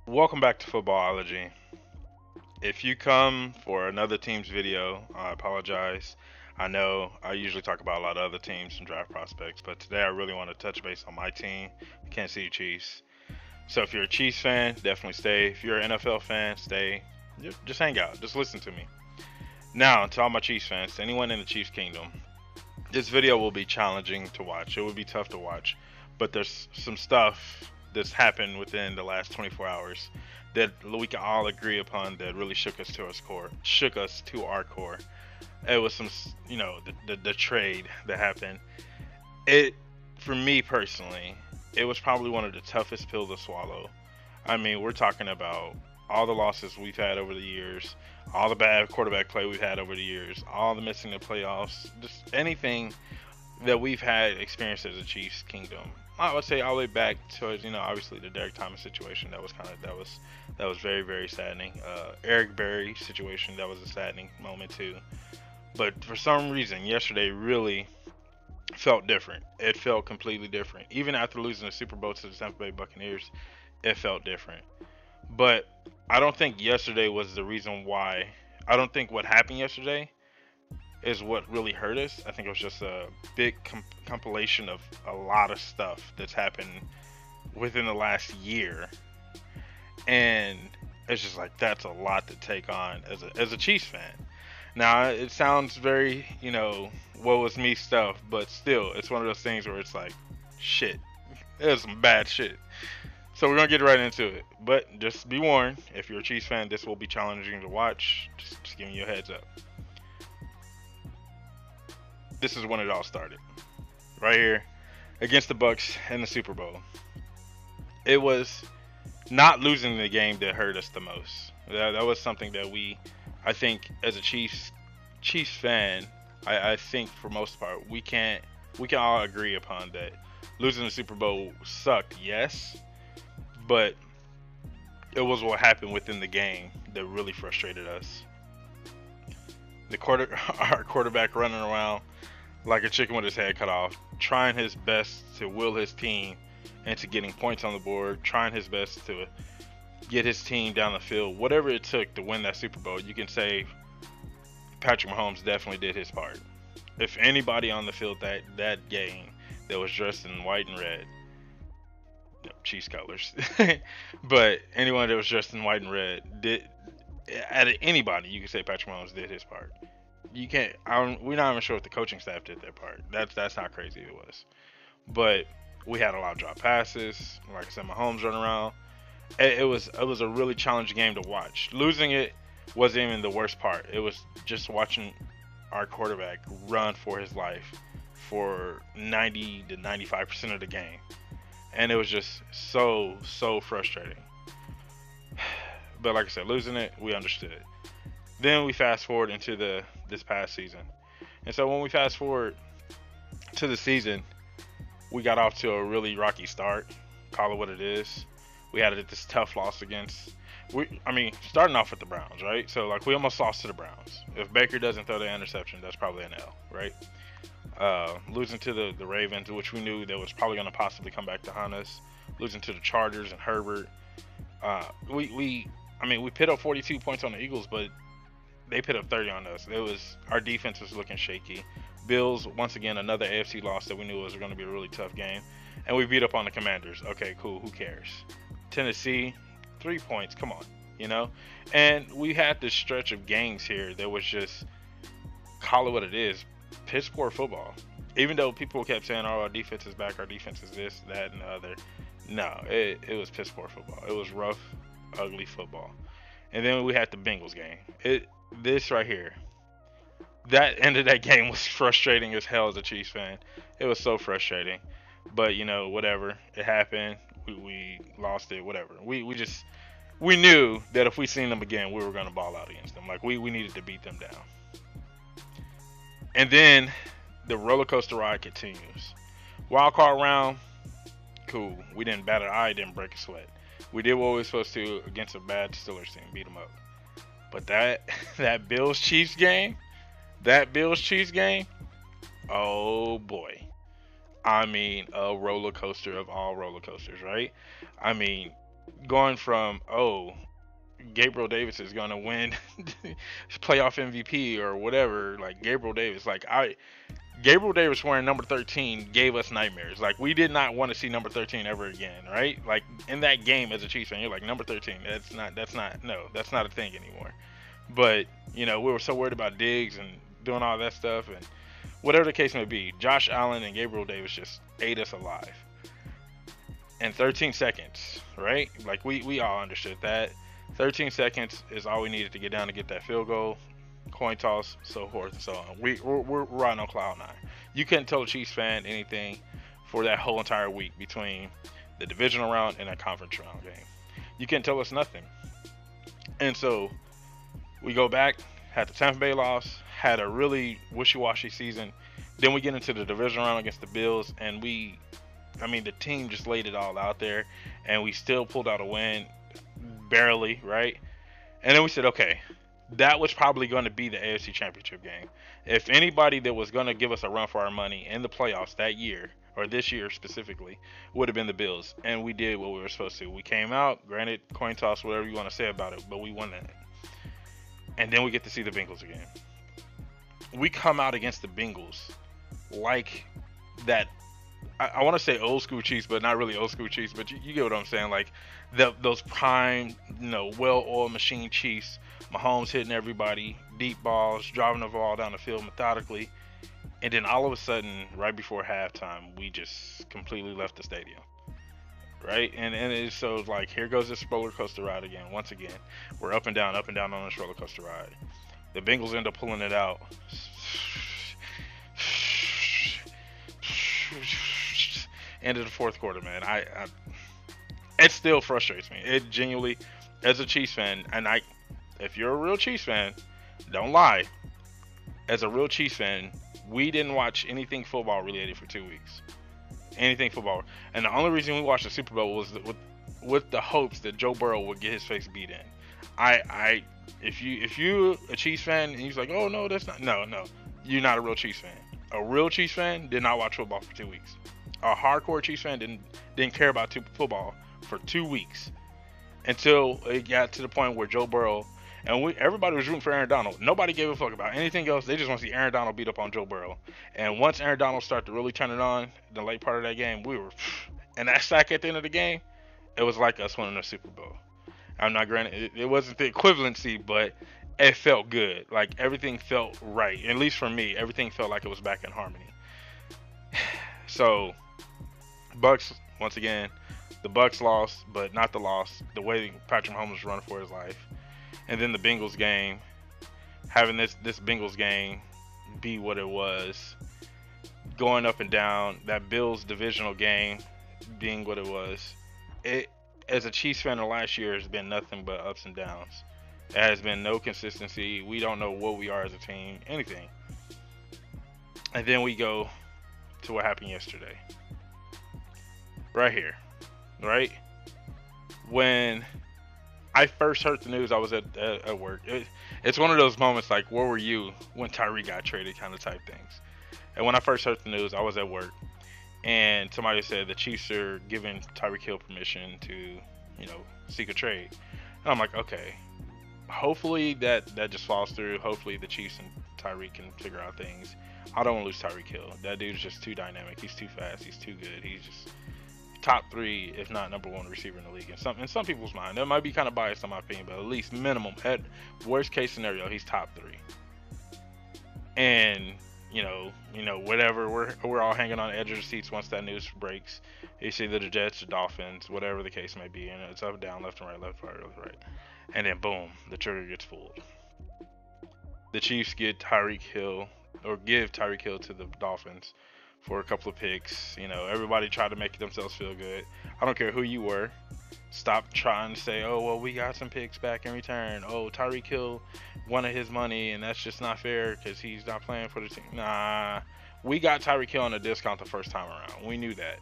Welcome back to Footballology. If you come for another team's video, I apologize. I know I usually talk about a lot of other teams and draft prospects, but today I really want to touch base on my team, Kansas City Chiefs. So if you're a Chiefs fan, definitely stay. If you're an NFL fan, stay. Just hang out. Just listen to me. Now, to all my Chiefs fans, to anyone in the Chiefs Kingdom, this video will be challenging to watch. It will be tough to watch, but there's some stuff that's happened within the last 24 hours that we can all agree upon that really shook us to our core. Shook us to our core. It was some, the trade that happened. It, for me personally, it was probably one of the toughest pills to swallow. I mean, we're talking about all the losses we've had over the years, all the bad quarterback play we've had over the years, all the missing the playoffs, just anything that we've had experienced as a Chiefs Kingdom. I would say all the way back to obviously the Derek Thomas situation. That was very, very saddening. Eric Berry situation, that was a saddening moment too. But for some reason, yesterday really felt different. It felt completely different. Even after losing the Super Bowl to the Tampa Bay Buccaneers, it felt different. But I don't think yesterday was the reason why. I don't think what happened yesterday is what really hurt us. I think it was just a big compilation of a lot of stuff that's happened within the last year, and it's just like that's a lot to take on as a Chiefs fan. Now it sounds very woe is me stuff, but still it's one of those things where it's like shit. There's some bad shit. So we're gonna get right into it, but just be warned: if you're a Chiefs fan, this will be challenging to watch. Just giving you a heads up. This is when it all started, right here against the Bucks in the Super Bowl. It was not losing the game that hurt us the most. That was something that I think, as a Chiefs fan, I think for most part we can all agree upon that. Losing the Super Bowl sucked, yes, but it was what happened within the game that really frustrated us. Our quarterback running around like a chicken with his head cut off, trying his best to will his team into getting points on the board, trying his best to get his team down the field, whatever it took to win that Super Bowl. You can say Patrick Mahomes definitely did his part. If anybody on the field that game that was dressed in white and red, Chiefs colors, but anyone that was dressed in white and red anybody, you can say Patrick Mahomes did his part. You can't. We're not even sure if the coaching staff did their part. That's how crazy it was. But we had a lot of drop passes. Like I said, Mahomes running around. It was a really challenging game to watch. Losing it wasn't even the worst part. It was just watching our quarterback run for his life for 90 to 95% of the game, and it was just so frustrating. But like I said, losing it, we understood. Then we fast forward into this past season. And so when we fast forward to the season, we got off to a really rocky start. Call it what it is. We had this tough loss against starting off with the Browns, right? So like we almost lost to the Browns. If Baker doesn't throw the interception, that's probably an L, right? Losing to the Ravens, which we knew that was probably going to possibly come back to haunt us. Losing to the Chargers and Herbert. We put up 42 points on the Eagles, but they put up 30 on us. Our defense was looking shaky. Bills, once again, another AFC loss that we knew was going to be a really tough game. And we beat up on the Commanders. Okay, cool. Who cares? Tennessee, 3 points. Come on, And we had this stretch of games here that was just, call it what it is, piss poor football. Even though people kept saying, "Oh, our defense is back. Our defense is this, that, and the other." No, it was piss poor football. It was rough, ugly football. And then we had the Bengals game. This right here, that end of that game was frustrating as hell as a Chiefs fan. It was so frustrating. But whatever. It happened. We lost it. Whatever. We knew that if we seen them again, we were gonna ball out against them. Like we needed to beat them down. And then the roller coaster ride continues. Wild card round, cool. We didn't bat an eye, didn't break a sweat. We did what we were supposed to against a bad Steelers team, beat them up. But that Bills-Chiefs game, oh boy. I mean, a roller coaster of all roller coasters, right? I mean, going from, oh, Gabriel Davis is going to win playoff MVP or whatever, like Gabriel Davis, Gabriel Davis wearing number 13 gave us nightmares. Like, we did not want to see number 13 ever again, right? Like, in that game as a Chiefs fan, you're like, number 13, that's not a thing anymore. But, we were so worried about Diggs and doing all that stuff, and whatever the case may be, Josh Allen and Gabriel Davis just ate us alive. In 13 seconds, right? Like, we all understood that. 13 seconds is all we needed to get down to get that field goal, coin toss, so forth and so on. We're riding on cloud nine. You couldn't tell a Chiefs fan anything for that whole entire week between the divisional round and that conference round game. You couldn't tell us nothing. And so we go back, had the Tampa Bay loss, had a really wishy-washy season. Then we get into the divisional round against the Bills, and the team just laid it all out there, and we still pulled out a win, barely, right? And then we said, okay, that was probably going to be the AFC Championship game. If anybody that was going to give us a run for our money in the playoffs that year, or this year specifically, would have been the Bills. And we did what we were supposed to. We came out, granted, coin toss, whatever you want to say about it, but we won that. And then we get to see the Bengals again. We come out against the Bengals like that. I want to say old school Chiefs, but not really old school Chiefs. But you get what I'm saying. Like those prime, well-oiled machine Chiefs. Mahomes hitting everybody, deep balls, driving the ball down the field methodically, and then all of a sudden, right before halftime, we just completely left the stadium. Right, and it's so like, here goes this roller coaster ride again. Once again, we're up and down on this roller coaster ride. The Bengals end up pulling it out. End of the fourth quarter, man. It still frustrates me. It genuinely, as a Chiefs fan, and if you're a real Chiefs fan, don't lie. As a real Chiefs fan, we didn't watch anything football related for 2 weeks. Anything football, and the only reason we watched the Super Bowl was with the hopes that Joe Burrow would get his face beat in. If you a Chiefs fan and he's like, oh no, that's not, no, you're not a real Chiefs fan. A real Chiefs fan did not watch football for 2 weeks. A hardcore Chiefs fan didn't care about football for 2 weeks until it got to the point where Joe Burrow and everybody was rooting for Aaron Donald. Nobody gave a fuck about anything else. They just want to see Aaron Donald beat up on Joe Burrow. And once Aaron Donald started to really turn it on, the late part of that game, and that sack at the end of the game, it was like us winning the Super Bowl. I'm not granted, it wasn't the equivalency, but it felt good. Like, everything felt right. At least for me, everything felt like it was back in harmony. So, Bucks, once again, the Bucks lost, but not the loss. The way Patrick Mahomes was running for his life. And then the Bengals game, having this Bengals game be what it was, going up and down, that Bills divisional game being what it was. It, as a Chiefs fan, the last year has been nothing but ups and downs. There has been no consistency. We don't know what we are as a team, anything. And then we go to what happened yesterday. Right here, right? When I first heard the news, I was at work. It's one of those moments like, where were you when Tyreke got traded kind of type things. And when I first heard the news, I was at work. And somebody said the Chiefs are giving Tyreek Hill permission to, seek a trade. And I'm like, okay, hopefully that just falls through. Hopefully the Chiefs and Tyreek can figure out things. I don't want to lose Tyreek Hill. That dude's just too dynamic. He's too fast. He's too good. He's just top 3, if not number 1 receiver in the league. In some people's mind, that might be kind of biased in my opinion, but at least minimum, at worst case scenario, he's top 3. And whatever, we're all hanging on the edge of the seats once that news breaks. It's either the Jets or Dolphins, whatever the case may be, and it's up, down, left and right, left, right, left, right, and then boom, the trigger gets pulled. The Chiefs get Tyreek Hill, or give Tyreek Hill to the Dolphins for a couple of picks. Everybody tried to make themselves feel good. I don't care who you were. Stop trying to say, oh, well, we got some picks back in return. Oh, Tyreek Hill wanted his money, and that's just not fair because he's not playing for the team. Nah, we got Tyreek Hill on a discount the first time around. We knew that.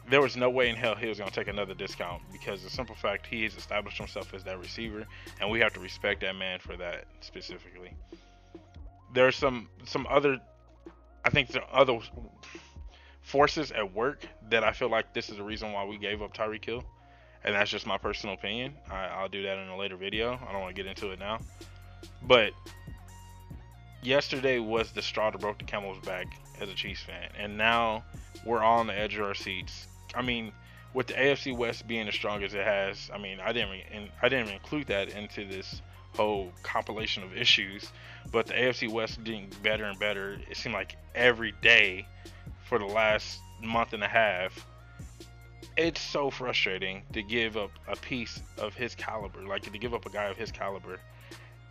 There was no way in hell he was going to take another discount because the simple fact he has established himself as that receiver, and we have to respect that man for that specifically. There's some other, I think there are other forces at work that I feel like this is the reason why we gave up Tyreek Hill. and that's just my personal opinion. I'll do that in a later video. I don't want to get into it now. But yesterday was the straw that broke the camel's back as a Chiefs fan, and now we're all on the edge of our seats. I mean, with the AFC West being as strong as it has, I mean, I didn't even include that into this whole compilation of issues, but the AFC West getting better and better. It seemed like every day for the last month and a half. It's so frustrating to give up a piece of his caliber, like to give up a guy of his caliber.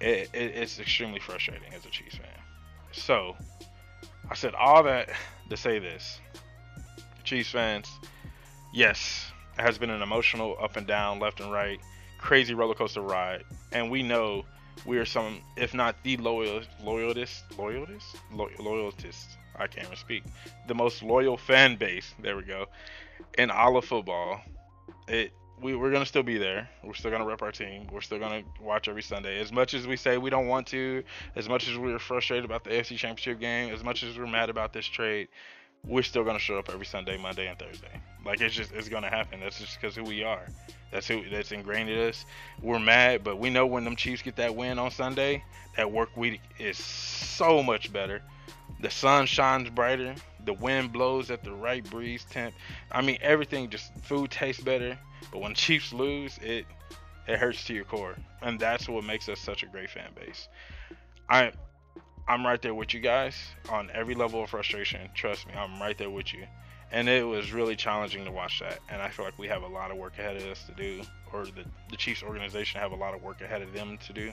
It's extremely frustrating as a Chiefs fan. So, I said all that to say this. Chiefs fans, yes, it has been an emotional up and down, left and right, crazy roller coaster ride. And we know we are some, if not the loyalist, I can't even speak. The most loyal fan base, there we go, in all of football. We're gonna still be there. We're still gonna rep our team. We're still gonna watch every Sunday. As much as we say we don't want to, as much as we're frustrated about the AFC Championship game, as much as we're mad about this trade, we're still gonna show up every Sunday, Monday, and Thursday. Like it's gonna happen. That's just because who we are. That's ingrained in us. We're mad, but we know when them Chiefs get that win on Sunday, that work week is so much better. The sun shines brighter. The wind blows at the right breeze temp. I mean, everything, just food tastes better. But when Chiefs lose, it hurts to your core, and that's what makes us such a great fan base. I'm right there with you guys on every level of frustration. Trust me, I'm right there with you. And it was really challenging to watch that. And I feel like we have a lot of work ahead of us to do, or the Chiefs organization have a lot of work ahead of them to do.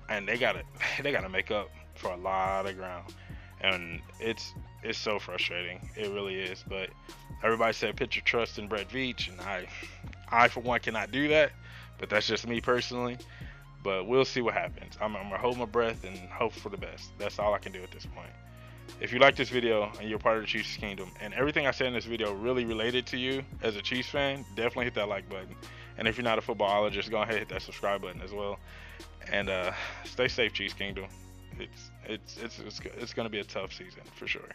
And they gotta make up for a lot of ground. And it's so frustrating. It really is. But everybody said put your trust in Brett Veach, and I for one cannot do that. But that's just me personally. But we'll see what happens. I'm gonna hold my breath and hope for the best. That's all I can do at this point. If you like this video and you're part of the Chiefs Kingdom, and everything I said in this video really related to you as a Chiefs fan, definitely hit that like button. And if you're not a footballologist, go ahead and hit that subscribe button as well. And stay safe, Chiefs Kingdom. It's gonna be a tough season for sure.